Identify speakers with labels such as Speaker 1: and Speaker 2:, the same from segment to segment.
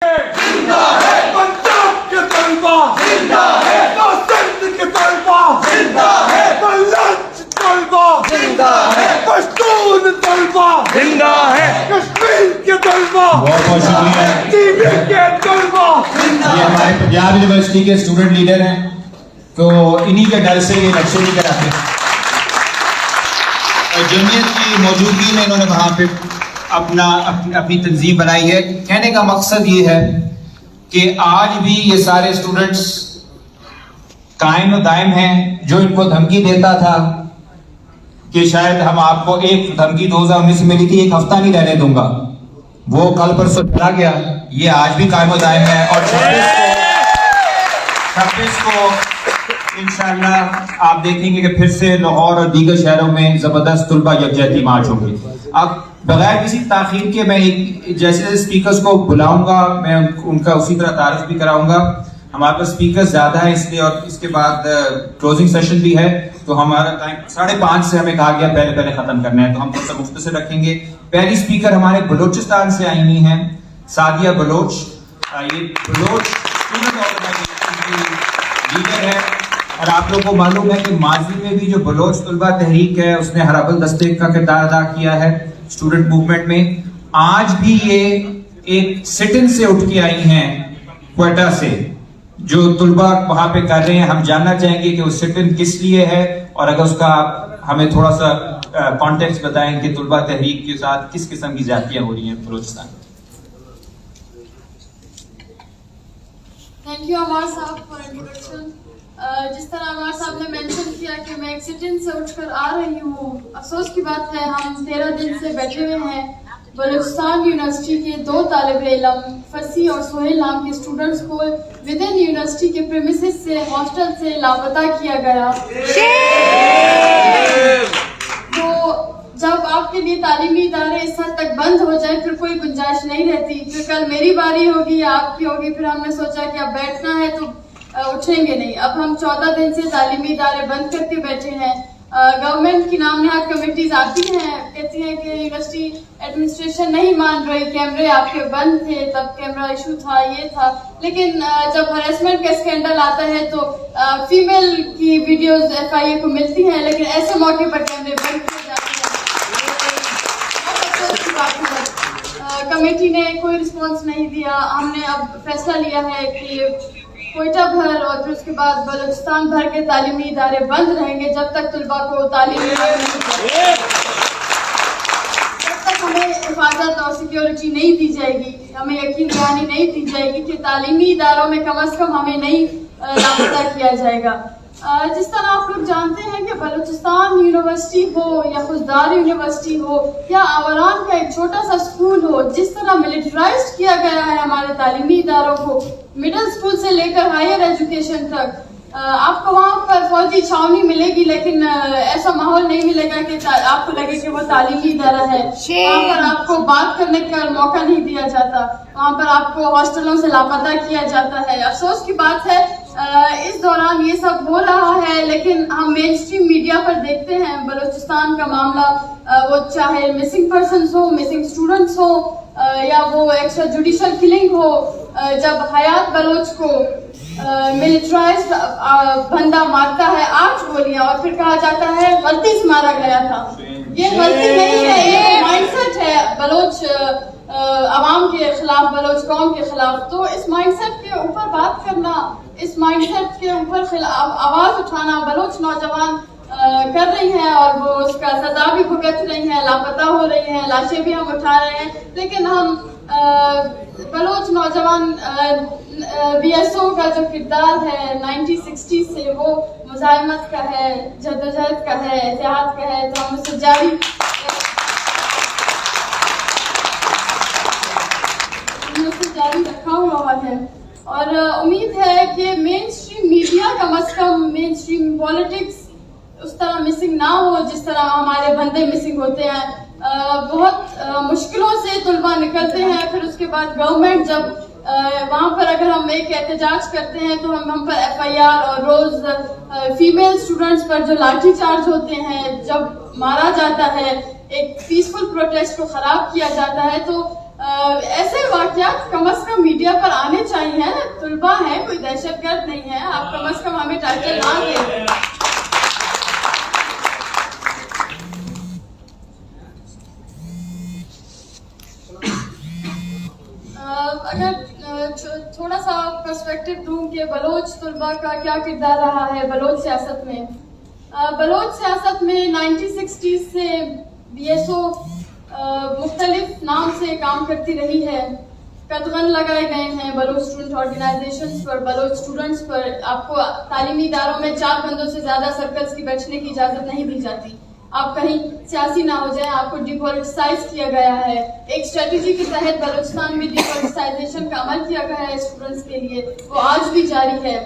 Speaker 1: जिंदा है पंजाब के तलबा, जिंदा है सिंध के तलबा, जिंदा है बलोच तलबा, जिंदा है पश्तून तलबा, जिंदा है कश्मीर के तलबा,
Speaker 2: बहुत बहुत शुक्रिया।
Speaker 1: टीवी के तलबा,
Speaker 2: ये हमारे पंजाब यूनिवर्सिटी के स्टूडेंट लीडर हैं, तो इन्हीं के डर से ये इलेक्शन नहीं कराते। और जमीयत की मौजूदगी में इन्होंने वहाँ पे अपनी तंजीम बनाई है। कहने का मकसद ये है कि आज भी ये सारे स्टूडेंट्स कायम व दायम हैं। जो इनको धमकी देता था कि शायद हम आपको, एक धमकी 2019 में मिली थी, एक हफ्ता नहीं रहने दूंगा, वो कल परसों चला गया, ये आज भी कायम व दायम है। और 26 को इंशाअल्लाह आप देखेंगे कि फिर से लाहौर और दीगर शहरों में जबरदस्त तुलबा यकजहती मार्च होगी। अब बगैर किसी ताखीर के मैं जैसे स्पीकर्स को बुलाऊंगा, मैं उनका उसी तरह तारीफ भी कराऊंगा। हमारे पास स्पीकर्स ज्यादा है इसलिए, और इसके बाद क्लोजिंग सेशन भी है, तो हमारा टाइम 5:30 से हमें कहा गया पहले खत्म करना है, तो हम थोड़ा सा मुख्तसर रखेंगे। पहली स्पीकर हमारे बलोचिस्तान से आई हुई हैं, सादिया बलोच। ये बलोच स्टूडेंट ऑर्गेनाइजेशन की लीडर है, और आप लोगों को मालूम है कि माजी में भी जो बलोच तुलबा तहरीक है उसने हराबल दस्ते का किरदार अदा किया है स्टूडेंट मूवमेंट में। आज भी ये एक सिट इन से उठ के आई हैं क्वेटा से, जो तुलबा वहां पे कर रहे हैं। हम जानना चाहेंगे कि वो सिट इन किस लिए है, और अगर उसका हमें थोड़ा सा कॉन्टेक्स्ट बताएं कि तुलबा तहरीक के साथ किस किस्म की ज्यादतियां हो रही हैं बलूचिस्तान में।
Speaker 3: थैंक यू अमर साहब फॉर इंट्रोडक्शन। जिस तरह अमर साहब ने मेंशन किया कि मैं एक सिट इन से उठकर आ रही हूँ, अफसोस की बात है हम 13 दिन से बैठे हुए हैं। बलूचिस्तान यूनिवर्सिटी के 2 तालिब इल्म फसी और सोहेल नाम के स्टूडेंट्स को विद इन यूनिवर्सिटी के प्रीमिसेस से हॉस्टल से लापता किया गया। तो जब आपके लिए तालीमी इदारे इस हद तक बंद हो जाए फिर कोई गुंजाइश नहीं रहती। फिर कल मेरी बारी होगी या आपकी होगी, फिर हमने सोचा कि अब बैठना है तो उठेंगे नहीं। अब हम 14 दिन से तालीमी इदारे बंद करके बैठे हैं। गवर्नमेंट की नाम नहाद कमेटीज आती हैं, कहती हैं कि यूनिवर्सिटी एडमिनिस्ट्रेशन नहीं मान रही, कैमरे आपके बंद थे, तब कैमरा इशू था, ये था। लेकिन जब हरेसमेंट का स्कैंडल आता है तो फीमेल की वीडियोस FIA को मिलती हैं, लेकिन ऐसे मौके पर कैमरे बंद किए जाते हैं। कमेटी ने कोई रिस्पॉन्स नहीं दिया। हमने अब फैसला लिया है कि कोयटा भर और फिर उसके बाद बलूचिस्तान भर के तालीमी इदारे बंद रहेंगे जब तक तुलबा को तालीम जब तक हमें हिफाजत और सिक्योरिटी नहीं दी जाएगी, हमें यकीन दहानी नहीं दी जाएगी कि तालीमी इदारों में कम से कम हमें नहीं लापता किया जाएगा। जिस तरह आप लोग जानते हैं कि बलूचिस्तान यूनिवर्सिटी हो या खुशदार यूनिवर्सिटी हो या आवारान का एक छोटा सा स्कूल हो, जिस तरह मिलिटराइज्ड किया गया है हमारे तालीमी इदारों को, मिडिल स्कूल से लेकर हायर एजुकेशन तक, आपको वहाँ पर फौजी छावनी मिलेगी लेकिन ऐसा माहौल नहीं मिलेगा कि आपको लगे कि वो तालीमी इदारा है। वहाँ पर आपको बात करने का मौका नहीं दिया जाता, वहाँ पर आपको हॉस्टलों से लापता किया जाता है। अफसोस की बात है इस दौरान ये सब हो रहा है, लेकिन हम मेन स्ट्रीम मीडिया पर देखते हैं बलूचिस्तान का मामला, वो चाहे मिसिंग पर्सन्स हो, मिसिंग स्टूडेंट्स हो, या वो एक्स्ट्रा जुडिशियल किलिंग हो। जब हयात बलोच को मिलिट्राइज्ड बंदा मारता है 8 गोलियां और फिर कहा जाता है गलती से मारा गया था, ये गलती नहीं है, ये माइंडसेट है बलोच अवाम के खिलाफ, बलोच कौम के खिलाफ। तो इस माइंडसेट के ऊपर बात करना, इस माइंडसेट के ऊपर आवाज उठाना बलोच नौजवान कर रही हैं और वो उसका सजा भी भुगत रही हैं, लापता हो रही हैं, लाशें भी हम उठा रहे हैं। लेकिन हम बलोच नौजवान BSO का जो किरदार है 1960 से वो मुजाहिमत का है, जद्दोजहद का है, इत्तेहाद का है, तो हम उसे जारी रखा हुआ है। और उम्मीद है कि मेन स्ट्रीम मीडिया कम से कम मेन स्ट्रीम पॉलिटिक्स उस तरह मिसिंग ना हो जिस तरह हमारे बंदे मिसिंग होते हैं। बहुत मुश्किलों से तुलबा निकलते हैं, फिर उसके बाद गवर्नमेंट जब वहाँ पर अगर हम एक एहतजाज करते हैं तो हम पर FIR और रोज फीमेल स्टूडेंट्स पर जो लाठी चार्ज होते हैं, जब मारा जाता है, एक पीसफुल प्रोटेस्ट को खराब किया जाता है, तो ایسے واقعات کم از کم میڈیا پر آنے چاہیے. طلبہ ہیں, کوئی دہشت گرد نہیں ہے, آپ کم از کم ہمیں ٹائٹل نہ دیں. اگر تھوڑا سا پرسپیکٹو دوں کہ بلوچ طلبہ کا کیا کردار رہا ہے بلوچ سیاست میں. بلوچ سیاست میں 1960s سے BSO مختلف نام سے کام کرتی رہی ہے. قدغن لگائے گئے ہیں بلوچ اسٹوڈنٹ آرگنائزیشنز پر, بلوچ اسٹوڈنٹس پر. آپ کو تعلیمی اداروں میں 4 بندوں سے زیادہ سرکلز کی بیٹھنے کی اجازت نہیں دی جاتی. آپ کہیں سیاسی نہ ہو جائیں, آپ کو ڈیپولیٹیسائز کیا گیا ہے. ایک اسٹریٹجی کے تحت بلوچستان میں ڈیپولیٹیسائزیشن کا عمل کیا گیا ہے اسٹوڈنٹس کے لیے, وہ آج بھی جاری ہے.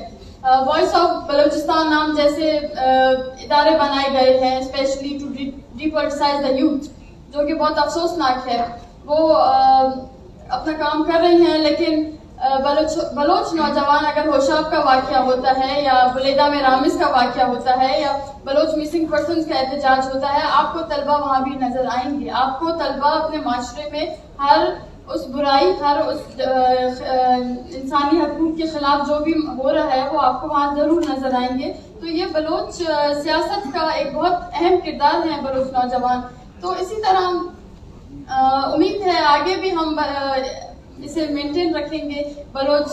Speaker 3: وائس آف بلوچستان نام جیسے ادارے بنائے گئے ہیں اسپیشلی ٹو ڈیپولیٹیسائز دا یوتھ, جو کہ بہت افسوسناک ہے. وہ اپنا کام کر رہی ہیں, لیکن بلوچ نوجوان اگر ہوشاب کا واقعہ ہوتا ہے یا بلیدہ میں رامز کا واقعہ ہوتا ہے یا بلوچ مسنگ پرسنز کا احتجاج ہوتا ہے, آپ کو طلبہ وہاں بھی نظر آئیں گے. آپ کو طلبہ اپنے معاشرے میں ہر اس برائی, ہر اس انسانی حقوق کے خلاف جو بھی ہو رہا ہے وہ آپ کو وہاں ضرور نظر آئیں گے. تو یہ بلوچ سیاست کا ایک بہت اہم کردار ہے بلوچ نوجوان. تو اسی طرح امید ہے آگے بھی ہم اسے مینٹین رکھیں گے. بلوچ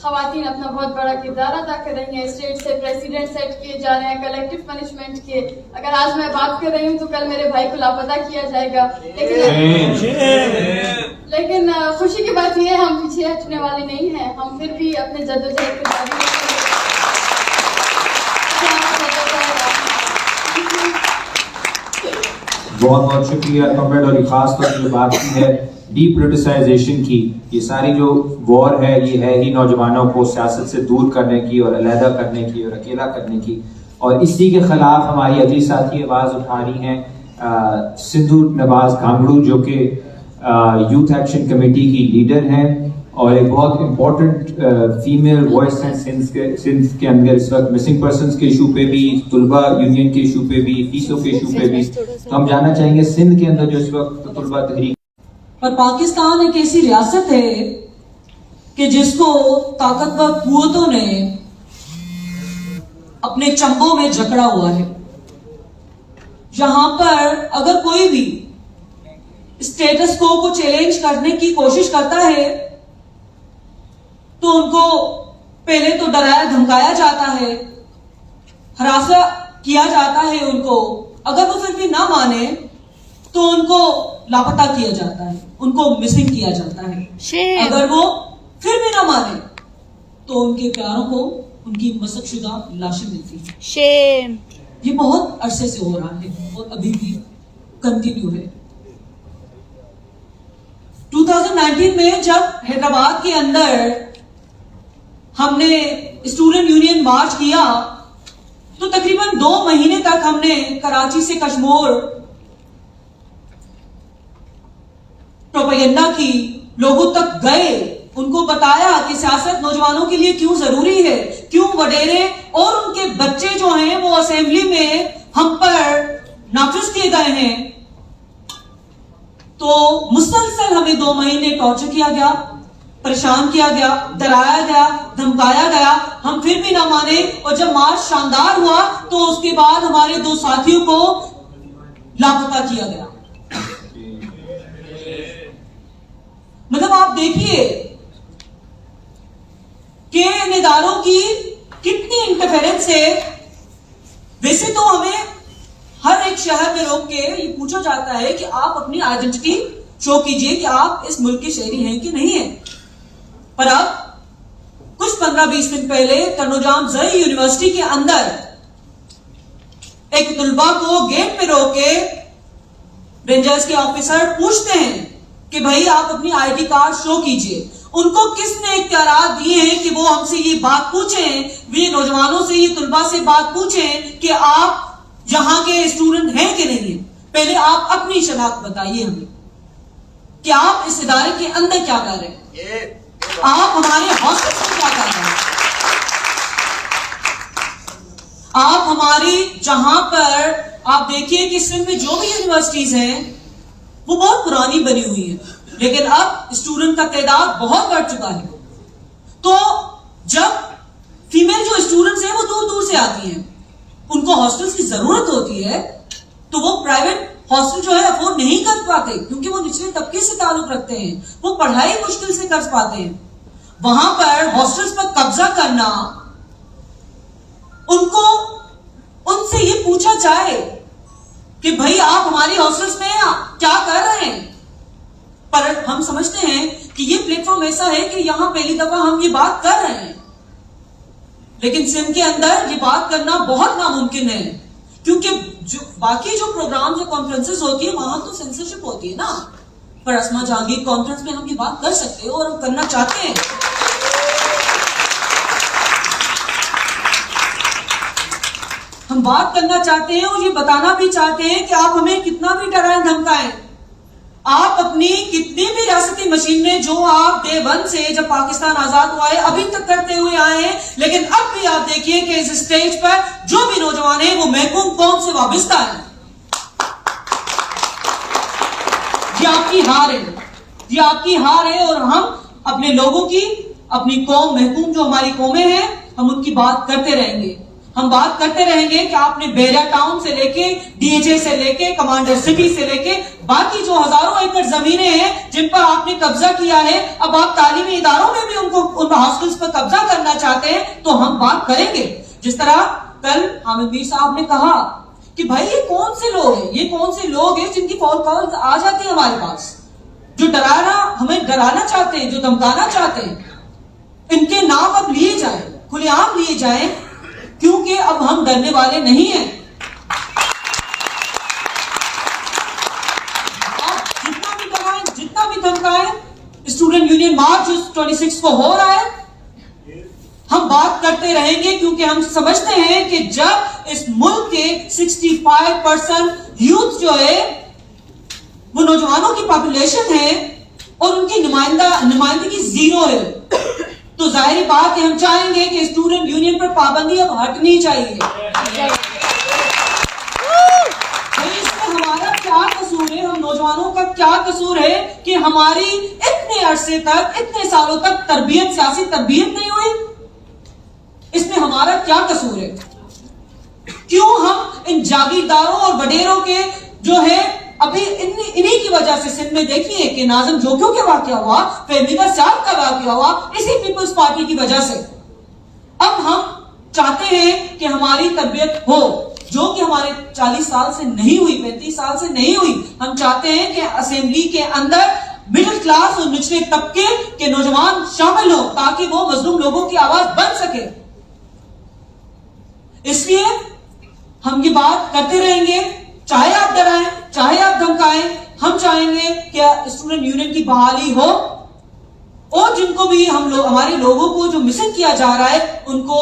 Speaker 3: خواتین اپنا بہت بڑا کردار ادا کر رہی ہیں. اسٹیٹ سے پریزیڈنٹ سیٹ کیے جا رہے ہیں کلیکٹیو پنشمنٹ کے. اگر آج میں بات کر رہی ہوں تو کل میرے بھائی کو لاپتہ کیا جائے گا, لیکن خوشی کی بات یہ ہے ہم پیچھے ہٹنے والے نہیں ہیں. ہم پھر بھی اپنے جدوجہد کو جاری رکھیں گے.
Speaker 2: بہت بہت شکریہ کمریڈ, اور خاص طور پر بات کی ہے ڈی پولیٹیسائزیشن کی. یہ ساری جو وار ہے یہ ہے ہی نوجوانوں کو سیاست سے دور کرنے کی اور علیحدہ کرنے کی اور اکیلا کرنے کی, اور اسی کے خلاف ہماری اگلی ساتھی آواز اٹھا رہی ہیں سندھو نواز گھانگڑو, جو کہ یوتھ ایکشن کمیٹی کی لیڈر ہیں اور ایک بہت امپورٹنٹ فیمیل وائس ہیں سندھ کے اندر اس وقت مسنگ پرسنز کے ایشو پہ بھی, طلبہ یونین کے ایشو پہ بھی, فیسوں کے ایشو پہ بھی. تو ہم جاننا چاہیں گے سندھ کے اندر جو اس وقت طلبہ تحریک.
Speaker 4: اور پاکستان ایک ایسی ریاست ہے کہ جس کو طاقتور قوتوں نے اپنے چنبوں میں جکڑا ہوا ہے. یہاں پر اگر کوئی بھی اسٹیٹس کو چیلنج کرنے کی کوشش کرتا ہے تو ان کو پہلے تو ڈرایا دھمکایا جاتا ہے, ہراساں کیا جاتا ہے ان کو. اگر وہ پھر بھی نہ مانے تو ان کو لاپتہ کیا جاتا ہے, ان کو مسنگ کیا جاتا ہے. اگر وہ پھر بھی نہ مانے تو ان کے پیاروں کو ان کی مسخ شدہ لاشیں ملتی ہیں. یہ بہت عرصے سے ہو رہا ہے اور ابھی بھی کنٹینیو ہے. 2019 میں جب حیدرآباد کے اندر ہم نے اسٹوڈنٹ یونین مارچ کیا تو تقریباً 2 مہینے تک ہم نے کراچی سے کشمور پروپیگنڈا کی, لوگوں تک گئے, ان کو بتایا کہ سیاست نوجوانوں کے لیے کیوں ضروری ہے, کیوں وڈیرے اور ان کے بچے جو ہیں وہ اسمبلی میں ہم پر نافذ کیے گئے ہیں. تو مسلسل ہمیں 2 مہینے ٹارچر کیا گیا, پریشان کیا گیا, ڈرایا گیا, دھمکایا گیا. ہم پھر بھی نہ مانے, اور جب مارچ شاندار ہوا تو اس کے بعد ہمارے 2 ساتھیوں کو لاپتہ کیا گیا. مطلب آپ دیکھیے کہ ان اداروں کی کتنی انٹرفیرنس ہے. ویسے تو ہمیں ہر ایک شہر میں روک کے یہ پوچھا جاتا ہے کہ آپ اپنی آئیڈینٹی شو کیجئے کہ آپ اس ملک کے شہری ہیں کہ نہیں ہیں, پر اب کچھ 15-20 دن پہلے تنوجام زئی یونیورسٹی کے اندر ایک طلبہ کو گیٹ پہ روک کے رینجرز کے آفیسر پوچھتے ہیں کہ بھائی آپ اپنی آئی ڈی کارڈ شو کیجئے. ان کو کس نے اختیارات دیے ہیں کہ وہ ہم سے یہ بات پوچھیں, یہ نوجوانوں سے, یہ طلبہ سے بات پوچھیں کہ آپ یہاں کے اسٹوڈنٹ ہیں کہ نہیں ہیں؟ پہلے آپ اپنی شناخت بتائیے ہمیں کہ آپ اس ادارے کے اندر کیا کر رہے ہیں, آپ ہمارے ہاسٹل میں کیا کر رہے ہیں. آپ ہماری جہاں پر آپ دیکھیے کہ سندھ میں جو بھی یونیورسٹیز ہیں وہ بہت پرانی بنی ہوئی ہیں, लेकिन अब स्टूडेंट का तादाद बहुत बढ़ चुका है। तो जब फीमेल जो स्टूडेंट्स हैं वो दूर दूर से आती हैं, उनको हॉस्टल्स की जरूरत होती है, तो वो प्राइवेट हॉस्टल जो है अफोर्ड नहीं कर पाते, क्योंकि वो निचले तबके से ताल्लुक रखते हैं, वो पढ़ाई मुश्किल से कर पाते हैं। वहां पर हॉस्टल्स पर कब्जा करना, उनको उनसे ये पूछा जाए कि भाई आप हमारी हॉस्टल्स में क्या कर रहे हैं, पर हम समझते हैं कि ये प्लेटफॉर्म ऐसा है कि यहां पहली दफा हम ये बात कर रहे हैं, लेकिन सिंध के अंदर ये बात करना बहुत नामुमकिन है, क्योंकि जो बाकी जो प्रोग्राम्स या कॉन्फ्रेंसेस होती है वहां तो सेंसरशिप होती है ना। पर अस्मा जहांगीर कॉन्फ्रेंस में हम ये बात कर सकते हो और हम करना चाहते हैं। हम बात करना चाहते हैं और ये बताना भी चाहते हैं कि आप हमें कितना भी डराएं धमकाएं, आप अपनी कितनी भी रियासती मशीनें जो आप डे वन से जब पाकिस्तान आजाद हुआ है अभी तक करते हुए आए हैं, लेकिन अब भी आप देखिए कि इस स्टेज पर जो भी नौजवान हैं वो महकूम कौम से वाबस्ता है। ये आपकी हार है, ये आपकी हार है, और हम अपने लोगों की, अपनी कौम महकूम जो हमारी कौमें हैं, हम उनकी बात करते रहेंगे। हम बात करते रहेंगे कि आपने बेरिया टाउन से लेके डीएचए से लेके कमांडर सिटी से लेके बाकी जो हजारों एकड़ जमीनें हैं जिन पर आपने कब्जा किया है, अब आप तालीमी इदारों में भी उनको उन हॉस्टल्स पर कब्जा करना चाहते हैं, तो हम बात करेंगे। जिस तरह कल हामिद मीर साहब ने कहा कि भाई ये कौन से लोग हैं, ये कौन से लोग हैं जिनकी फोन कॉल आ जाती है हमारे पास, जो हमें डराना चाहते हैं, जो धमकाना चाहते हैं, इनके नाम अब लिए जाए, खुलेआम लिए जाए, क्योंकि अब हम डरने वाले नहीं हैं। आप जितना भी डराएं, जितना भी धमकाएं, स्टूडेंट यूनियन मार्च 26 को हो रहा है, हम बात करते रहेंगे, क्योंकि हम समझते हैं कि जब इस मुल्क के 65% यूथ जो है वो नौजवानों की पॉपुलेशन है और उनकी नुमाइंदगी जीरो है, तो जाहिर बात है हम चाहेंगे कि स्टूडेंट यूनियन पर पाबंदी अब हटनी चाहिए। इसमें हमारा क्या कसूर है, हम नौजवानों का क्या कसूर है कि हमारी इतने अरसे तक, इतने सालों तक तरबियत, सियासी तरबियत नहीं हुई? इसमें हमारा क्या कसूर है? क्यों हम इन जागीरदारों और वडेरों के जो है अभी इन्हीं की वजह से सिंध में देखिए कि नाज़िम जोगियों के वाकया हुआ, फेमिदा साहब का वाकया हुआ, इसी पीपल्स पार्टी की वजह से। अब हम चाहते हैं कि हमारी तरबियत हो, जो कि हमारे 40 साल से नहीं हुई, 35 साल से नहीं हुई। हम चाहते हैं कि असेंबली के अंदर मिडिल क्लास और निचले तबके के नौजवान शामिल हो, ताकि वो मजलूम लोगों की आवाज बन सके। इसलिए हम ये बात करते रहेंगे, चाहे आप डराएं, चाहे आप धमकाएं, हम चाहेंगे कि स्टूडेंट यूनियन की बहाली हो, और जिनको भी हमारे लोगों को जो मिसिंग किया जा रहा है उनको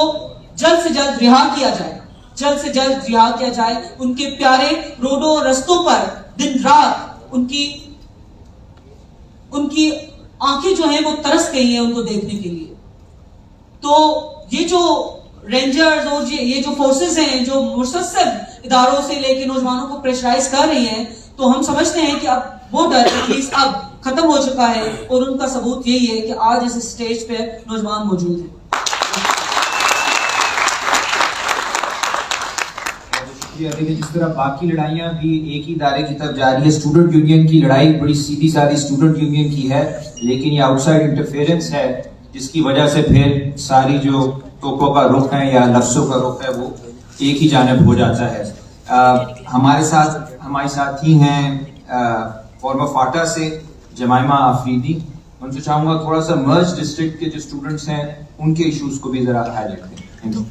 Speaker 4: जल्द से जल्द रिहा किया जाए, जल्द से जल्द रिहा किया जाए। उनके प्यारे रोडों रस्तों पर दिन रात उनकी आंखें जो हैं वो तरस गई हैं उनको देखने के लिए। तो ये जो रेंजर्स और ये जो फोर्सेस हैं जो मुसलसल इदारों से लेके नौजवानों को प्रेशराइज कर रही हैं, तो हम समझते हैं कि अब वो डर एटलीस्ट अब खत्म हो चुका है, और उनका सबूत यही है कि आज इस स्टेज पे नौजवान मौजूद हैं।
Speaker 2: देखिए, जिस तरह बाकी लड़ाइयाँ भी एक ही दायरे की तरफ जा रही है, स्टूडेंट यूनियन की लड़ाई बड़ी सीधी सादी स्टूडेंट यूनियन की है, लेकिन ये आउटसाइड इंटरफेरेंस है जिसकी वजह से फिर सारी जो तोपों का रुख है या लफ्ज़ों का रुख है वो एक ही जानिब हो जाता है। हमारे साथी हैं फॉर्मर फाटा से जमाइमा आफरीदी, उनसे चाहूँगा थोड़ा सा मर्ज डिस्ट्रिक्ट के जो स्टूडेंट्स हैं उनके इश्यूज को भी ज़रा हाईलाइट करें।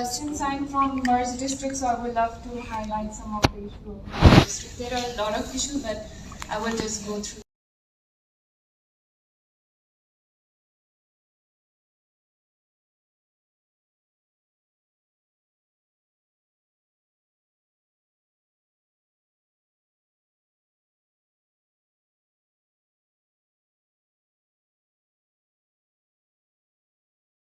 Speaker 5: Since I'm from Merz district, so I would love to highlight some of the issues of Merz district. There are a lot of issues, but I will just go through.